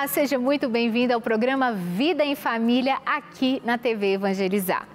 Olá, seja muito bem-vindo ao programa Vida em Família aqui na TV Evangelizar.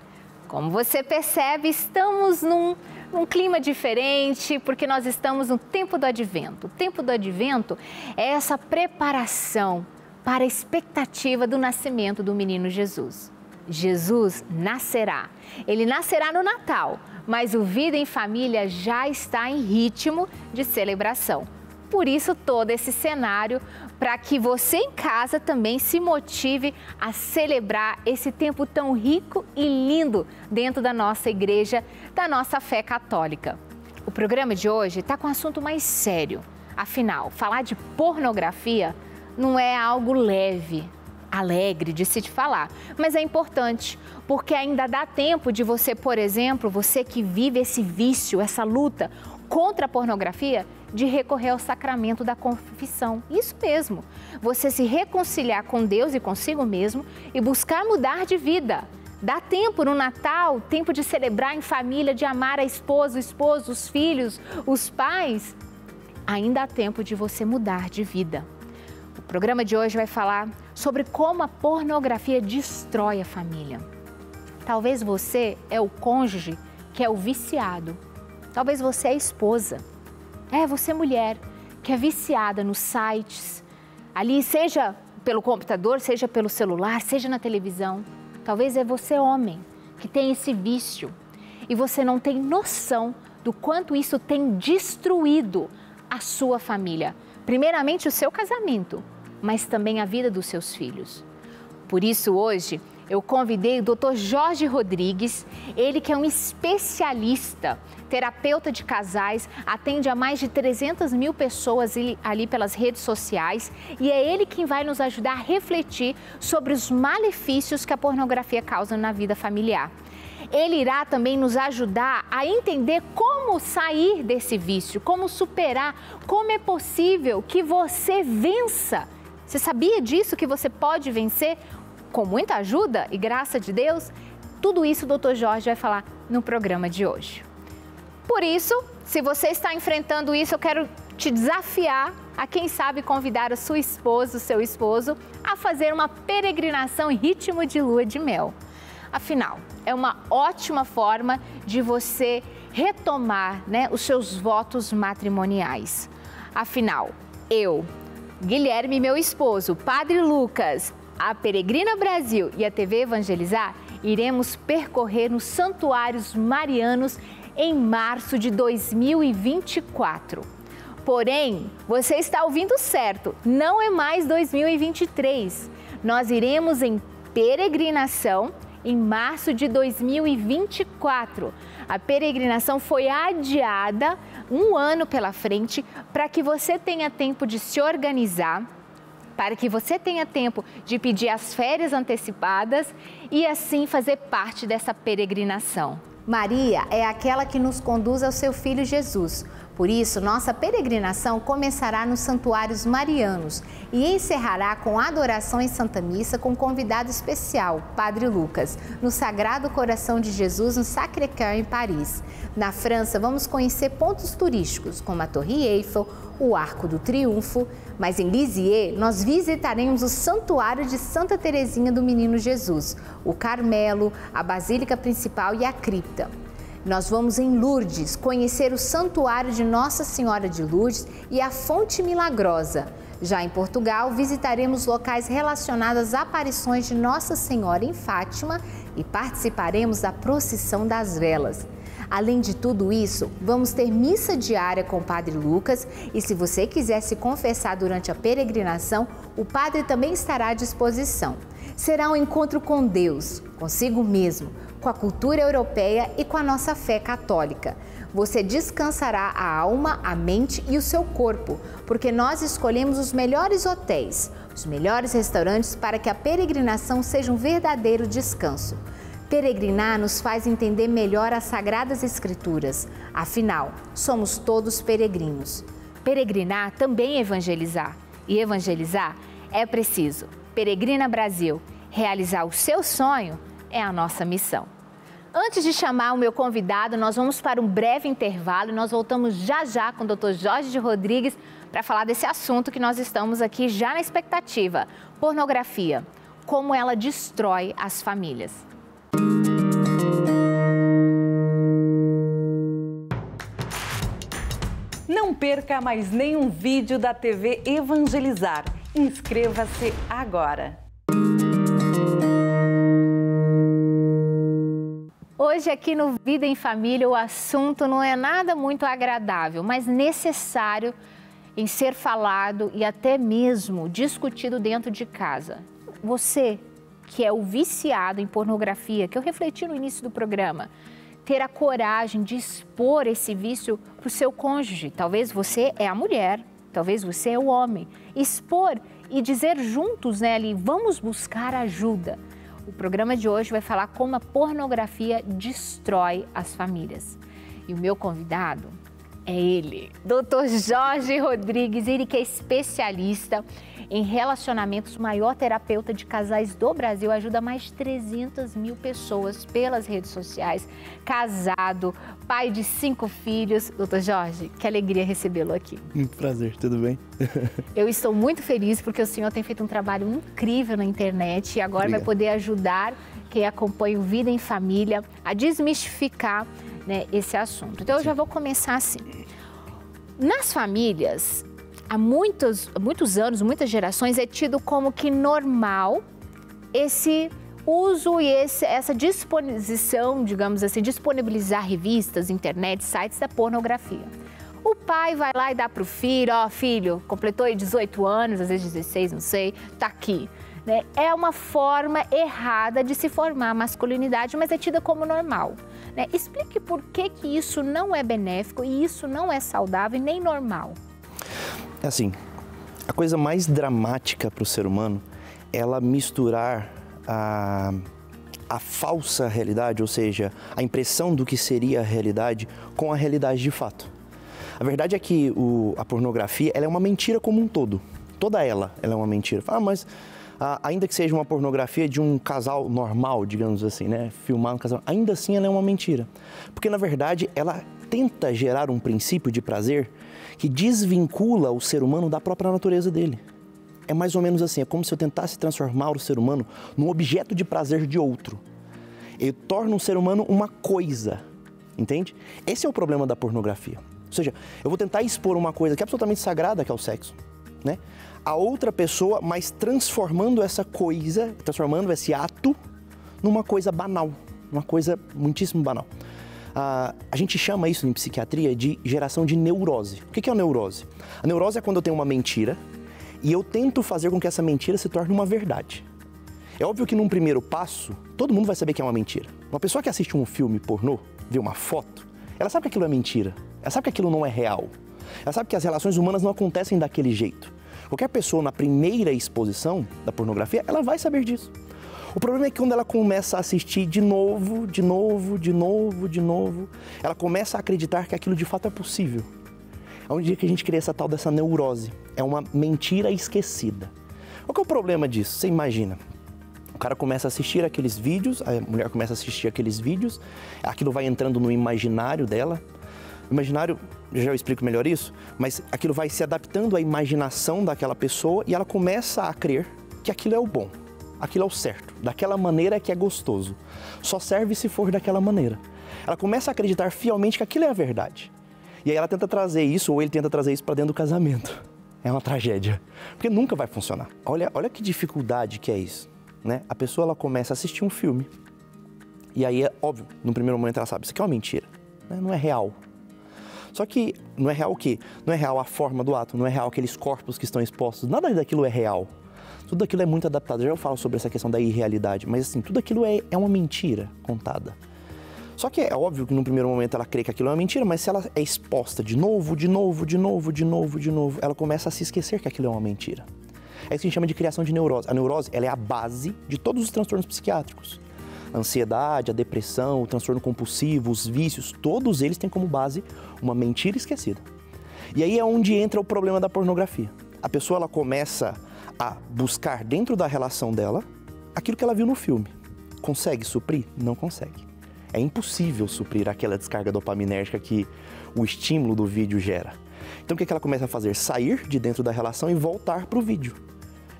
Como você percebe, estamos num clima diferente, porque nós estamos no tempo do Advento. O tempo do Advento é essa preparação para a expectativa do nascimento do menino Jesus. Jesus nascerá. Ele nascerá no Natal, mas o Vida em Família já está em ritmo de celebração. Por isso, todo esse cenário, para que você em casa também se motive a celebrar esse tempo tão rico e lindo dentro da nossa igreja, da nossa fé católica. O programa de hoje está com um assunto mais sério. Afinal, falar de pornografia não é algo leve, alegre de se te falar, mas é importante, porque ainda dá tempo de você, por exemplo, você que vive esse vício, essa luta contra a pornografia, de recorrer ao sacramento da confissão. Isso mesmo, você se reconciliar com Deus e consigo mesmo e buscar mudar de vida. Dá tempo no Natal, tempo de celebrar em família, de amar a esposa, o esposo, os filhos, os pais. Ainda há tempo de você mudar de vida. O programa de hoje vai falar sobre como a pornografia destrói a família. Talvez você é o cônjuge que é o viciado. Talvez você é a esposa. Você mulher que é viciada nos sites, ali seja pelo computador, seja pelo celular, seja na televisão. Talvez é você homem que tem esse vício e você não tem noção do quanto isso tem destruído a sua família. Primeiramente o seu casamento, mas também a vida dos seus filhos. Por isso hoje eu convidei o Dr. Jorge Rodrigues, ele que é um especialista, terapeuta de casais, atende a mais de 300 mil pessoas ali pelas redes sociais e é ele quem vai nos ajudar a refletir sobre os malefícios que a pornografia causa na vida familiar. Ele irá também nos ajudar a entender como sair desse vício, como superar, como é possível que você vença. Você sabia disso, que você pode vencer? Com muita ajuda e graça de Deus, tudo isso o Dr. Jorge vai falar no programa de hoje. Por isso, se você está enfrentando isso, eu quero te desafiar a, quem sabe, convidar a sua esposa, o seu esposo, a fazer uma peregrinação em ritmo de lua de mel. Afinal, é uma ótima forma de você retomar, os seus votos matrimoniais. Afinal, eu, Guilherme, meu esposo, Padre Lucas, a Peregrina Brasil e a TV Evangelizar, iremos percorrer nos santuários marianos em março de 2024. Porém, você está ouvindo certo, não é mais 2023. Nós iremos em peregrinação em março de 2024. A peregrinação foi adiada um ano pela frente para que você tenha tempo de se organizar, para que você tenha tempo de pedir as férias antecipadas e assim fazer parte dessa peregrinação. Maria é aquela que nos conduz ao seu filho Jesus. Por isso, nossa peregrinação começará nos santuários marianos e encerrará com adoração em Santa Missa com um convidado especial, Padre Lucas, no Sagrado Coração de Jesus, no Sacré-Cœur, em Paris. Na França, vamos conhecer pontos turísticos, como a Torre Eiffel, o Arco do Triunfo, mas em Lisieux nós visitaremos o Santuário de Santa Teresinha do Menino Jesus, o Carmelo, a Basílica Principal e a Cripta. Nós vamos em Lourdes conhecer o Santuário de Nossa Senhora de Lourdes e a Fonte Milagrosa. Já em Portugal, visitaremos locais relacionados às aparições de Nossa Senhora em Fátima e participaremos da procissão das velas. Além de tudo isso, vamos ter missa diária com o Padre Lucas e se você quiser se confessar durante a peregrinação, o Padre também estará à disposição. Será um encontro com Deus, consigo mesmo, com a cultura europeia e com a nossa fé católica. Você descansará a alma, a mente e o seu corpo, porque nós escolhemos os melhores hotéis, os melhores restaurantes para que a peregrinação seja um verdadeiro descanso. Peregrinar nos faz entender melhor as Sagradas Escrituras. Afinal, somos todos peregrinos. Peregrinar também é evangelizar. E evangelizar é preciso. Peregrina Brasil, realizar o seu sonho é a nossa missão. Antes de chamar o meu convidado, nós vamos para um breve intervalo e nós voltamos já já com o Dr. Jorge Rodrigues para falar desse assunto que nós estamos aqui já na expectativa. Pornografia, como ela destrói as famílias. Não perca mais nenhum vídeo da TV Evangelizar. Inscreva-se agora. Hoje aqui no Vida em Família o assunto não é nada muito agradável, mas necessário em ser falado e até mesmo discutido dentro de casa. Você que é o viciado em pornografia, que eu refleti no início do programa, ter a coragem de expor esse vício para o seu cônjuge. Talvez você é a mulher, talvez você é o homem. Expor e dizer juntos, né, ali, vamos buscar ajuda. O programa de hoje vai falar como a pornografia destrói as famílias. E o meu convidado é ele, Dr. Jorge Rodrigues, ele que é especialista em relacionamentos, maior terapeuta de casais do Brasil, ajuda mais de 300 mil pessoas pelas redes sociais, casado, pai de 5 filhos. Dr. Jorge, que alegria recebê-lo aqui. Muito prazer, tudo bem? Eu estou muito feliz porque o senhor tem feito um trabalho incrível na internet e agora Obrigado. vai poder ajudar quem acompanha o Vida em Família a desmistificar, né, esse assunto. Então eu já vou começar assim. Nas famílias, há muitos anos, muitas gerações, é tido como que normal esse uso e essa disposição, digamos assim, disponibilizar revistas, internet, sites da pornografia. O pai vai lá e dá para o filho, ó, filho, completou aí 18 anos, às vezes 16, não sei, tá aqui. Né? É uma forma errada de se formar a masculinidade, mas é tida como normal. Né? Explique por que isso não é benéfico e isso não é saudável e nem normal. É assim, a coisa mais dramática para o ser humano é ela misturar a falsa realidade, ou seja, a impressão do que seria a realidade com a realidade de fato. A verdade é que a pornografia ela é uma mentira como um todo. Toda ela é uma mentira. Mas ainda que seja uma pornografia de um casal normal, digamos assim, né? Filmar um casal, ainda assim ela é uma mentira. Porque, na verdade, ela tenta gerar um princípio de prazer que desvincula o ser humano da própria natureza dele. É mais ou menos assim, é como se eu tentasse transformar o ser humano num objeto de prazer de outro. Eu torno o ser humano uma coisa, entende? Esse é o problema da pornografia. Ou seja, eu vou tentar expor uma coisa que é absolutamente sagrada, que é o sexo, né? A outra pessoa, mas transformando essa coisa, transformando esse ato numa coisa banal, uma coisa muitíssimo banal. A gente chama isso em psiquiatria de geração de neurose. O que é a neurose? A neurose é quando eu tenho uma mentira e eu tento fazer com que essa mentira se torne uma verdade. É óbvio que num primeiro passo, todo mundo vai saber que é uma mentira. Uma pessoa que assiste um filme pornô, vê uma foto, ela sabe que aquilo é mentira. Ela sabe que aquilo não é real. Ela sabe que as relações humanas não acontecem daquele jeito. Qualquer pessoa na primeira exposição da pornografia, ela vai saber disso. O problema é que quando ela começa a assistir de novo, ela começa a acreditar que aquilo de fato é possível. É um dia que a gente cria essa tal dessa neurose. É uma mentira esquecida. Qual que é o problema disso? Você imagina. O cara começa a assistir aqueles vídeos, a mulher começa a assistir aqueles vídeos, aquilo vai entrando no imaginário dela. O imaginário, já eu explico melhor isso, mas aquilo vai se adaptando à imaginação daquela pessoa e ela começa a crer que aquilo é o bom, aquilo é o certo, daquela maneira que é gostoso. Só serve se for daquela maneira. Ela começa a acreditar fielmente que aquilo é a verdade. E aí ela tenta trazer isso, ou ele tenta trazer isso para dentro do casamento. É uma tragédia, porque nunca vai funcionar. Olha que dificuldade que é isso, né? A pessoa ela começa a assistir um filme e aí é óbvio, no primeiro momento ela sabe, isso aqui é uma mentira, né? Não é real. Só que não é real o quê? Não é real a forma do ato, não é real aqueles corpos que estão expostos, nada daquilo é real. Tudo aquilo é muito adaptado, já eu falo sobre essa questão da irrealidade, mas assim, tudo aquilo é uma mentira contada. Só que é óbvio que no primeiro momento ela crê que aquilo é uma mentira, mas se ela é exposta de novo, ela começa a se esquecer que aquilo é uma mentira. É isso que a gente chama de criação de neurose. A neurose, ela é a base de todos os transtornos psiquiátricos. A ansiedade, a depressão, o transtorno compulsivo, os vícios, todos eles têm como base uma mentira esquecida. E aí é onde entra o problema da pornografia. A pessoa ela começa a buscar dentro da relação dela aquilo que ela viu no filme. Consegue suprir? Não consegue. É impossível suprir aquela descarga dopaminérgica que o estímulo do vídeo gera. Então o que ela começa a fazer? Sair de dentro da relação e voltar para o vídeo,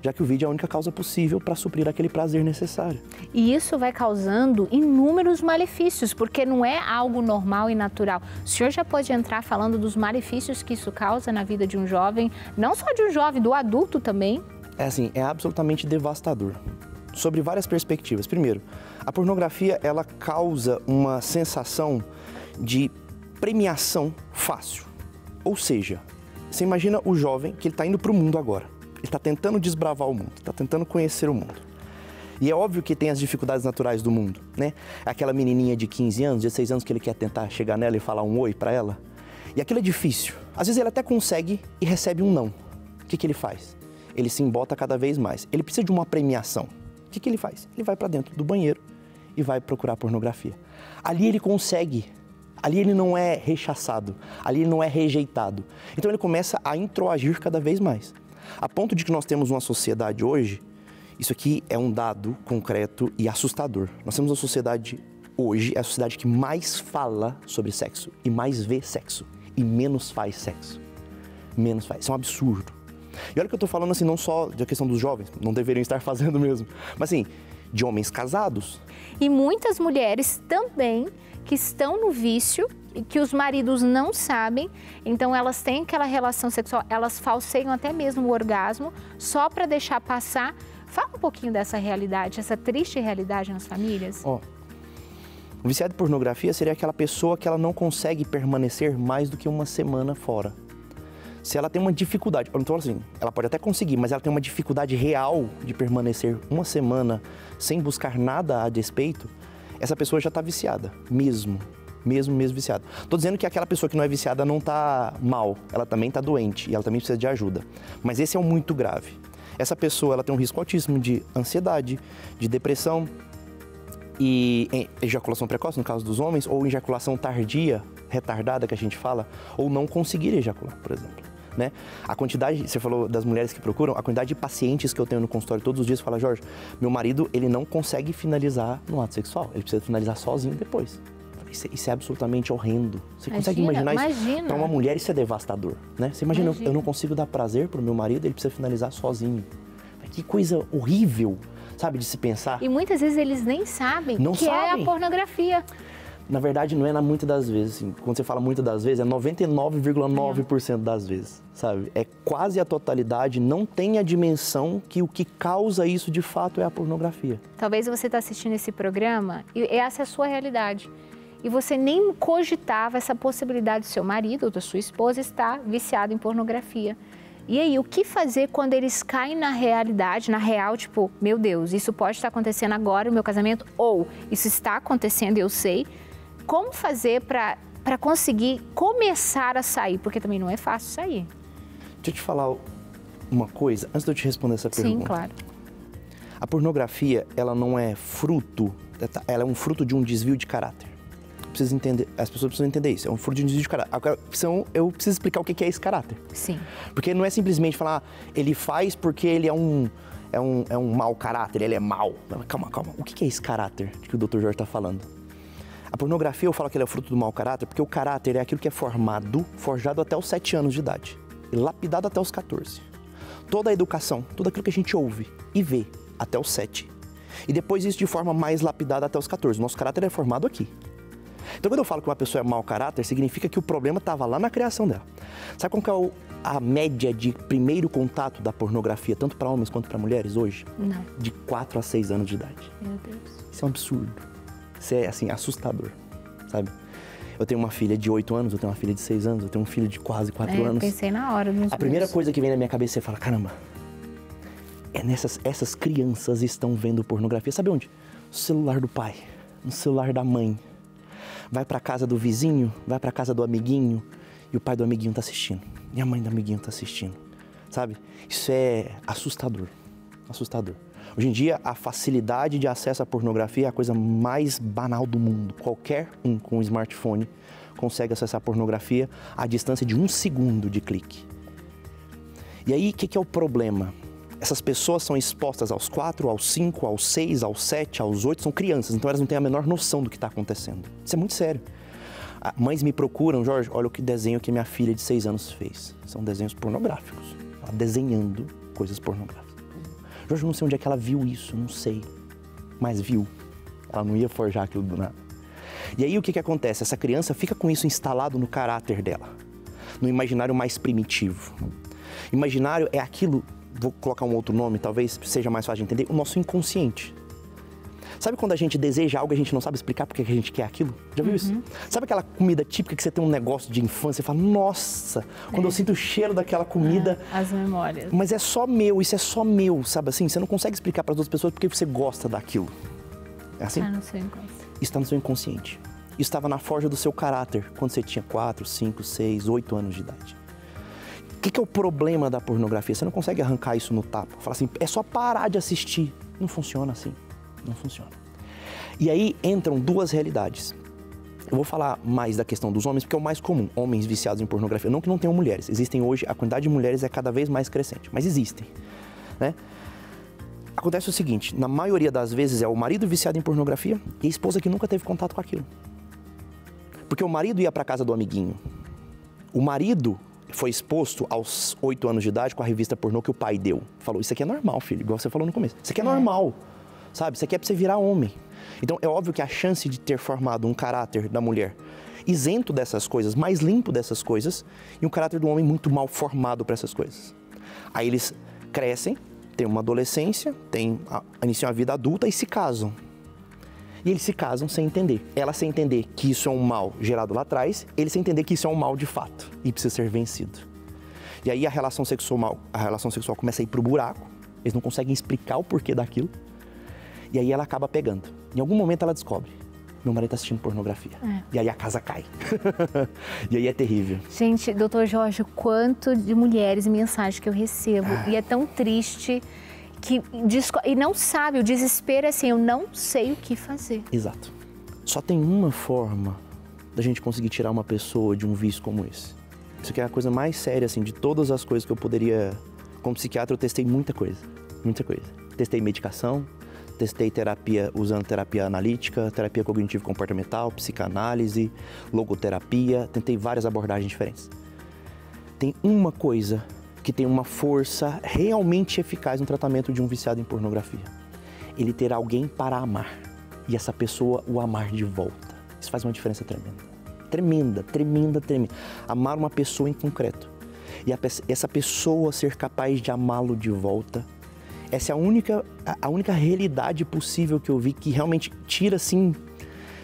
já que o vídeo é a única causa possível para suprir aquele prazer necessário. E isso vai causando inúmeros malefícios, porque não é algo normal e natural. O senhor já pode entrar falando dos malefícios que isso causa na vida de um jovem, não só de um jovem, do adulto também? É assim, é absolutamente devastador, sobre várias perspectivas. Primeiro, a pornografia, ela causa uma sensação de premiação fácil. Ou seja, você imagina o jovem que ele está indo para o mundo agora. Ele está tentando desbravar o mundo, está tentando conhecer o mundo. E é óbvio que tem as dificuldades naturais do mundo, né? Aquela menininha de 15 anos, 16 anos que ele quer tentar chegar nela e falar um oi para ela. E aquilo é difícil. Às vezes ele até consegue e recebe um não. O que ele faz? Ele se embota cada vez mais. Ele precisa de uma premiação. O que ele faz? Ele vai para dentro do banheiro e vai procurar pornografia. Ali ele consegue. Ali ele não é rechaçado. Ali ele não é rejeitado. Então ele começa a introagir cada vez mais. A ponto de que nós temos uma sociedade hoje, isso aqui é um dado concreto e assustador. Nós temos uma sociedade hoje, é a sociedade que mais fala sobre sexo e mais vê sexo e menos faz sexo. Menos faz. Isso é um absurdo. E olha que eu estou falando assim, não só da questão dos jovens, não deveriam estar fazendo mesmo, mas assim, de homens casados. E muitas mulheres também que estão no vício e que os maridos não sabem, então elas têm aquela relação sexual, elas falseiam até mesmo o orgasmo só para deixar passar. Fala um pouquinho dessa realidade, essa triste realidade nas famílias. O viciado em pornografia seria aquela pessoa que ela não consegue permanecer mais do que uma semana fora. Se ela tem uma dificuldade, então assim, ela pode até conseguir, mas ela tem uma dificuldade real de permanecer uma semana sem buscar nada a despeito, essa pessoa já está viciada, mesmo viciada. Estou dizendo que aquela pessoa que não é viciada não está mal, ela também está doente e ela também precisa de ajuda. Mas esse é um muito grave. Essa pessoa ela tem um risco altíssimo de ansiedade, de depressão e ejaculação precoce, no caso dos homens, ou ejaculação tardia, retardada que a gente fala, ou não conseguir ejacular, por exemplo. Né? A quantidade, você falou das mulheres que procuram, a quantidade de pacientes que eu tenho no consultório todos os dias fala, Jorge, meu marido, ele não consegue finalizar no ato sexual, ele precisa finalizar sozinho depois. Isso é absolutamente horrendo. Você consegue imaginar isso? Para uma mulher isso é devastador, né? Você imagina, eu não consigo dar prazer pro meu marido, ele precisa finalizar sozinho. Que coisa horrível, sabe, de se pensar. E muitas vezes eles nem sabem é a pornografia. Na verdade, não é muitas das vezes, assim, quando você fala muitas das vezes, é 99,9% das vezes, sabe? É quase a totalidade, não tem a dimensão que o que causa isso de fato é a pornografia. Talvez você está assistindo esse programa e essa é a sua realidade. E você nem cogitava essa possibilidade do seu marido ou da sua esposa estar viciado em pornografia. E aí, o que fazer quando eles caem na realidade, na real, tipo, meu Deus, isso pode estar acontecendo agora no meu casamento, ou isso está acontecendo e eu sei. Como fazer para conseguir começar a sair? Porque também não é fácil sair. Deixa eu te falar uma coisa, antes de eu te responder essa pergunta. Sim, claro. A pornografia, ela não é fruto, ela é um fruto de um desvio de caráter. Precisa entender, as pessoas precisam entender isso, é um fruto de um desvio de caráter. Eu preciso explicar o que é esse caráter. Sim. Porque não é simplesmente falar, ele faz porque ele é um mau caráter, ele é mau. Calma. O que é esse caráter que o Dr. Jorge está falando? A pornografia, eu falo que ele é fruto do mau caráter porque o caráter é aquilo que é forjado até os 7 anos de idade e lapidado até os 14. Toda a educação, tudo aquilo que a gente ouve e vê até os 7. E depois isso de forma mais lapidada até os 14. Nosso caráter é formado aqui. Então, quando eu falo que uma pessoa é mau caráter, significa que o problema estava lá na criação dela. Sabe qual que é a média de primeiro contato da pornografia, tanto para homens quanto para mulheres hoje? Não. De 4 a 6 anos de idade. Meu Deus. Isso é um absurdo. Isso é, assim, assustador, sabe? Eu tenho uma filha de 8 anos, eu tenho uma filha de 6 anos, eu tenho um filho de quase 4 anos. Eu pensei na hora. A primeira coisa que vem na minha cabeça é falar, caramba, essas crianças estão vendo pornografia. Sabe onde? No celular do pai, no celular da mãe. Vai pra casa do vizinho, vai pra casa do amiguinho e o pai do amiguinho tá assistindo. E a mãe do amiguinho tá assistindo, sabe? Isso é assustador, assustador. Hoje em dia, a facilidade de acesso à pornografia é a coisa mais banal do mundo. Qualquer um com um smartphone consegue acessar a pornografia à distância de 1 segundo de clique. E aí, o que é o problema? Essas pessoas são expostas aos 4, aos 5, aos 6, aos 7, aos 8, são crianças, então elas não têm a menor noção do que está acontecendo. Isso é muito sério. Mães me procuram, Jorge, olha o que desenho que minha filha de 6 anos fez. São desenhos pornográficos. Ela desenhando coisas pornográficas. Jorge, eu não sei onde é que ela viu isso, não sei. Mas viu. Ela não ia forjar aquilo do nada. E aí o que acontece? Essa criança fica com isso instalado no caráter dela. No imaginário mais primitivo. Imaginário é aquilo, vou colocar um outro nome, talvez seja mais fácil de entender, o nosso inconsciente. Sabe quando a gente deseja algo e a gente não sabe explicar porque a gente quer aquilo? Já viu isso? Sabe aquela comida típica que você tem um negócio de infância e fala, nossa, quando eu sinto o cheiro daquela comida... As memórias. Mas é só meu, isso é só meu, sabe assim? Você não consegue explicar para as outras pessoas porque você gosta daquilo. É assim? No seu inconsciente. Isso está no seu inconsciente. Isso estava na forja do seu caráter quando você tinha 4, 5, 6, 8 anos de idade. O que é o problema da pornografia? Você não consegue arrancar isso no tapa. Fala assim, é só parar de assistir. Não funciona assim. Não funciona. E aí entram duas realidades. Eu vou falar mais da questão dos homens, porque é o mais comum, homens viciados em pornografia. Não que não tenham mulheres, existem hoje, a quantidade de mulheres é cada vez mais crescente, mas existem, né? Acontece o seguinte, na maioria das vezes é o marido viciado em pornografia e a esposa que nunca teve contato com aquilo. Porque o marido ia para casa do amiguinho. O marido foi exposto aos 8 anos de idade com a revista pornô que o pai deu. Falou, isso aqui é normal, filho, igual você falou no começo. Isso aqui é normal. Sabe? Isso aqui é pra você virar homem. Então, é óbvio que a chance de ter formado um caráter da mulher isento dessas coisas, mais limpo dessas coisas, e um caráter do homem muito mal formado para essas coisas. Aí eles crescem, têm uma adolescência, iniciam a vida adulta e se casam. E eles se casam sem entender. Ela sem entender que isso é um mal gerado lá atrás, ele sem entender que isso é um mal de fato e precisa ser vencido. E aí a relação sexual começa a ir pro buraco, eles não conseguem explicar o porquê daquilo. E aí ela acaba pegando. Em algum momento ela descobre, meu marido está assistindo pornografia. E aí a casa cai. E aí é terrível. Gente, doutor Jorge, o quanto de mulheres e mensagens que eu recebo. E é tão triste e não sabe, o desespero é assim, eu não sei o que fazer. Exato. Só tem uma forma da gente conseguir tirar uma pessoa de um vício como esse. Isso aqui é a coisa mais séria, assim, de todas as coisas que eu poderia... Como psiquiatra eu testei muita coisa. Testei medicação, testei terapia usando terapia analítica, terapia cognitivo-comportamental, psicanálise, logoterapia, tentei várias abordagens diferentes. Tem uma coisa que tem uma força realmente eficaz no tratamento de um viciado em pornografia. Ele ter alguém para amar e essa pessoa o amar de volta. Isso faz uma diferença tremenda. Tremenda. Amar uma pessoa em concreto e essa pessoa ser capaz de amá-lo de volta. Essa é a única realidade possível que eu vi que realmente tira, assim,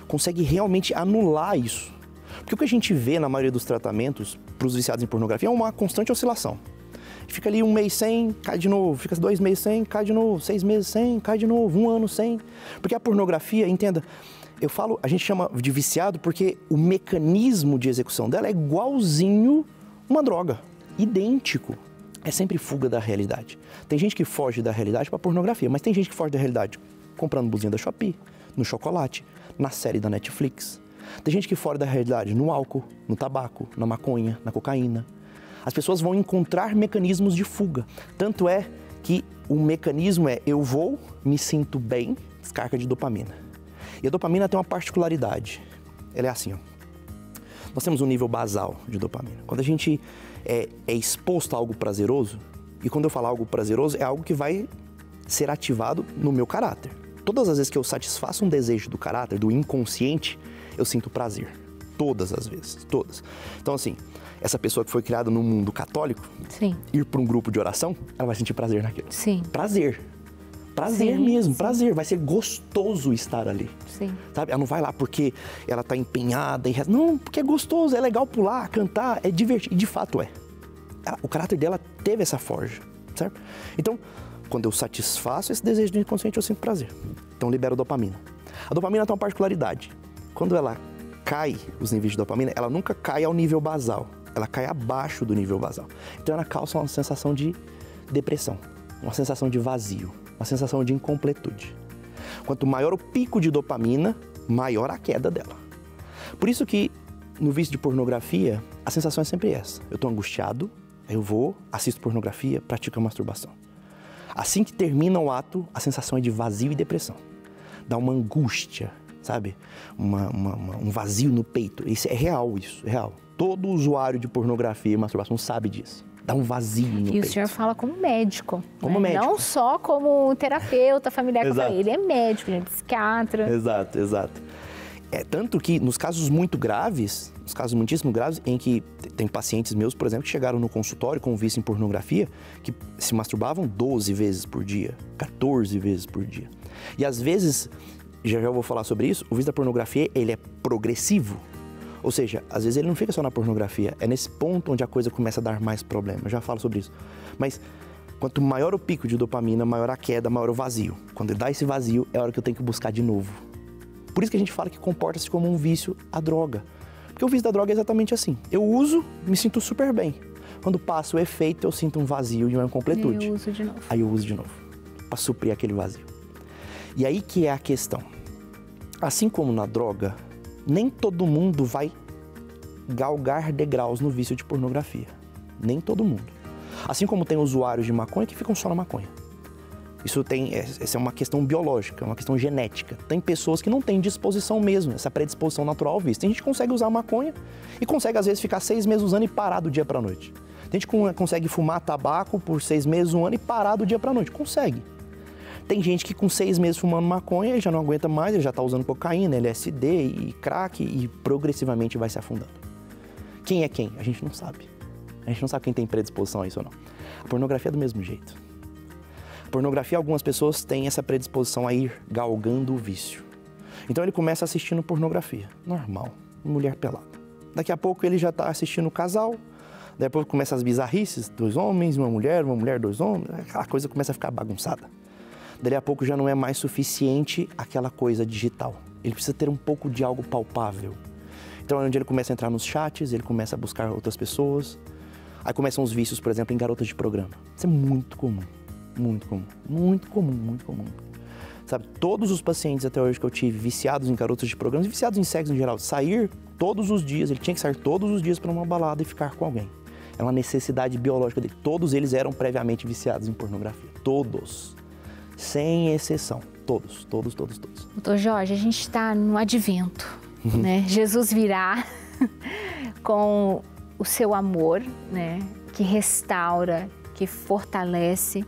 consegue realmente anular isso. Porque o que a gente vê na maioria dos tratamentos para os viciados em pornografia é uma constante oscilação. Fica ali 1 mês sem, cai de novo, fica 2 meses sem, cai de novo, 6 meses sem, cai de novo, 1 ano sem. Porque a pornografia, entenda, a gente chama de viciado porque o mecanismo de execução dela é igualzinho uma droga, idêntico. É sempre fuga da realidade. Tem gente que foge da realidade para pornografia, mas tem gente que foge da realidade comprando blusinha da Shopee, no chocolate, na série da Netflix. Tem gente que foge da realidade no álcool, no tabaco, na maconha, na cocaína. As pessoas vão encontrar mecanismos de fuga. Tanto é que o mecanismo é eu vou, me sinto bem, descarga de dopamina. E a dopamina tem uma particularidade. Ela é assim, ó. Nós temos um nível basal de dopamina. Quando a gente é exposto a algo prazeroso, e quando eu falo algo prazeroso, é algo que vai ser ativado no meu caráter. Todas as vezes que eu satisfaço um desejo do caráter, do inconsciente, eu sinto prazer. Todas as vezes, todas. Então, assim, essa pessoa que foi criada no mundo católico, sim, ir para um grupo de oração, ela vai sentir prazer naquilo. Sim. Prazer mesmo, sim. Prazer. Vai ser gostoso estar ali. Sim. Sabe? Ela não vai lá porque ela está empenhada em... Não, porque é gostoso, é legal pular, cantar, é divertido. E de fato é. O caráter dela teve essa forja, certo? Então, quando eu satisfaço esse desejo do inconsciente, eu sinto prazer. Então, libero dopamina. A dopamina tem uma particularidade. Quando ela cai, os níveis de dopamina, ela nunca cai ao nível basal. Ela cai abaixo do nível basal. Então, ela causa uma sensação de depressão, uma sensação de vazio, uma sensação de incompletude. Quanto maior o pico de dopamina, maior a queda dela. Por isso que, no vício de pornografia, a sensação é sempre essa. Eu estou angustiado, eu vou, assisto pornografia, pratico a masturbação. Assim que termina o ato, a sensação é de vazio e depressão. Dá uma angústia, sabe? Um vazio no peito. Isso é real, isso, é real. Todo usuário de pornografia e masturbação sabe disso. Dá um vazio no peito. E o senhor fala como médico. Como né? médico. Não só como terapeuta familiar que eu Exato. falei. Ele é médico, ele é psiquiatra. Exato, exato. Tanto que nos casos muito graves, nos casos muitíssimo graves, em que tem pacientes meus, por exemplo, que chegaram no consultório com vício em pornografia, que se masturbavam 12 vezes por dia, 14 vezes por dia. E às vezes, já vou falar sobre isso, o vício da pornografia, ele é progressivo. Ou seja, às vezes ele não fica só na pornografia, é nesse ponto onde a coisa começa a dar mais problema. Eu já falo sobre isso. Mas quanto maior o pico de dopamina, maior a queda, maior o vazio. Quando dá esse vazio, é a hora que eu tenho que buscar de novo. Por isso que a gente fala que comporta-se como um vício a droga. Porque o vício da droga é exatamente assim. Eu uso, me sinto super bem. Quando passa o efeito, eu sinto um vazio e uma incompletude. Eu uso de novo. Aí eu uso de novo, para suprir aquele vazio. E aí que é a questão. Assim como na droga, nem todo mundo vai galgar degraus no vício de pornografia. Nem todo mundo. Assim como tem usuários de maconha que ficam só na maconha. Essa é uma questão biológica, uma questão genética. Tem pessoas que não têm disposição mesmo, essa predisposição natural ao vício. Tem gente que consegue usar maconha e consegue, às vezes, ficar 6 meses usando e parar do dia para a noite. Tem gente que consegue fumar tabaco por 6 meses, 1 ano e parar do dia para a noite. Consegue. Tem gente que com 6 meses fumando maconha já não aguenta mais, ele já está usando cocaína, LSD e crack e progressivamente vai se afundando. Quem é quem? A gente não sabe. A gente não sabe quem tem predisposição a isso ou não. A pornografia é do mesmo jeito. A pornografia, algumas pessoas têm essa predisposição a ir galgando o vício. Então ele começa assistindo pornografia, normal, mulher pelada. Daqui a pouco ele já está assistindo casal, depois começa as bizarrices, 2 homens, uma mulher, 2 homens, aquela coisa começa a ficar bagunçada. Daí a pouco já não é mais suficiente aquela coisa digital. Ele precisa ter um pouco de algo palpável. Então é onde ele começa a entrar nos chats, ele começa a buscar outras pessoas. Aí começam os vícios, por exemplo, em garotas de programa. Isso é muito comum, muito comum, muito comum, muito comum. Sabe, todos os pacientes até hoje que eu tive viciados em garotas de programa, viciados em sexo em geral, sair todos os dias, ele tinha que sair todos os dias para uma balada e ficar com alguém. É uma necessidade biológica dele. Todos eles eram previamente viciados em pornografia. Todos. Sem exceção. Todos. Doutor Jorge, a gente está no advento, né? Jesus virá com o seu amor, né? Que restaura, que fortalece.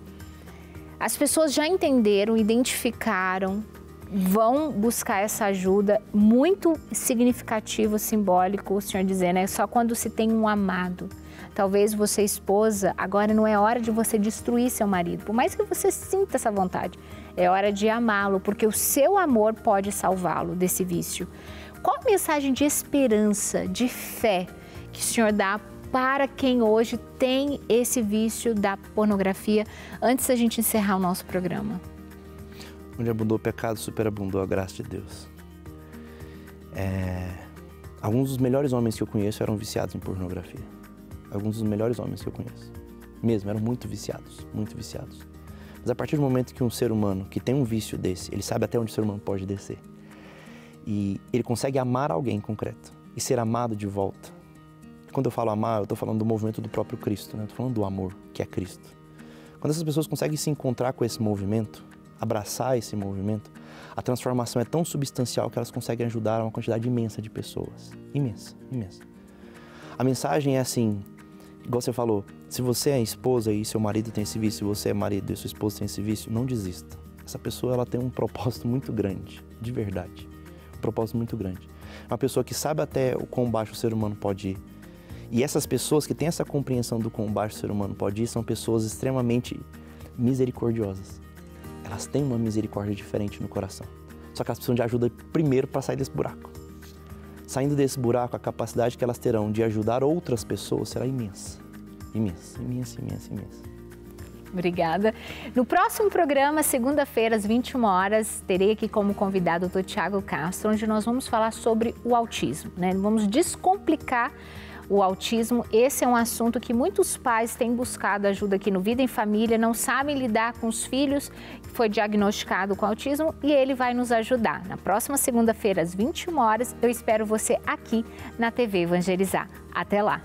As pessoas já entenderam, identificaram, vão buscar essa ajuda. Muito significativo, simbólico, o senhor dizer, né? Só quando se tem um amado. Talvez você, esposa, agora não é hora de você destruir seu marido, por mais que você sinta essa vontade. É hora de amá-lo, porque o seu amor pode salvá-lo desse vício. Qual a mensagem de esperança, de fé que o senhor dá para quem hoje tem esse vício da pornografia, antes da gente encerrar o nosso programa? Onde abundou o pecado, superabundou a graça de Deus. Alguns dos melhores homens que eu conheço eram viciados em pornografia. Alguns dos melhores homens que eu conheço. Mesmo, eram muito viciados, muito viciados. Mas a partir do momento que um ser humano que tem um vício desse, ele sabe até onde o ser humano pode descer. E ele consegue amar alguém em concreto e ser amado de volta. Quando eu falo amar, eu estou falando do movimento do próprio Cristo, né? Eu estou falando do amor, que é Cristo. Quando essas pessoas conseguem se encontrar com esse movimento, abraçar esse movimento, a transformação é tão substancial que elas conseguem ajudar uma quantidade imensa de pessoas. Imensa, imensa. A mensagem é assim, igual você falou, se você é esposa e seu marido tem esse vício, se você é marido e sua esposa tem esse vício, não desista. Essa pessoa ela tem um propósito muito grande, de verdade. Um propósito muito grande. Uma pessoa que sabe até o quão baixo o ser humano pode ir. E essas pessoas que têm essa compreensão do quão baixo o ser humano pode ir são pessoas extremamente misericordiosas. Elas têm uma misericórdia diferente no coração. Só que elas precisam de ajuda primeiro para sair desse buraco. Saindo desse buraco, a capacidade que elas terão de ajudar outras pessoas será imensa. Imensa, imensa, imensa, imensa. Obrigada. No próximo programa, segunda-feira, às 21 horas, terei aqui como convidado o Dr. Tiago Castro, onde nós vamos falar sobre o autismo, né? Vamos descomplicar o autismo. Esse é um assunto que muitos pais têm buscado ajuda aqui no Vida em Família, não sabem lidar com os filhos que foi diagnosticado com autismo e ele vai nos ajudar. Na próxima segunda-feira, às 21 horas, eu espero você aqui na TV Evangelizar. Até lá!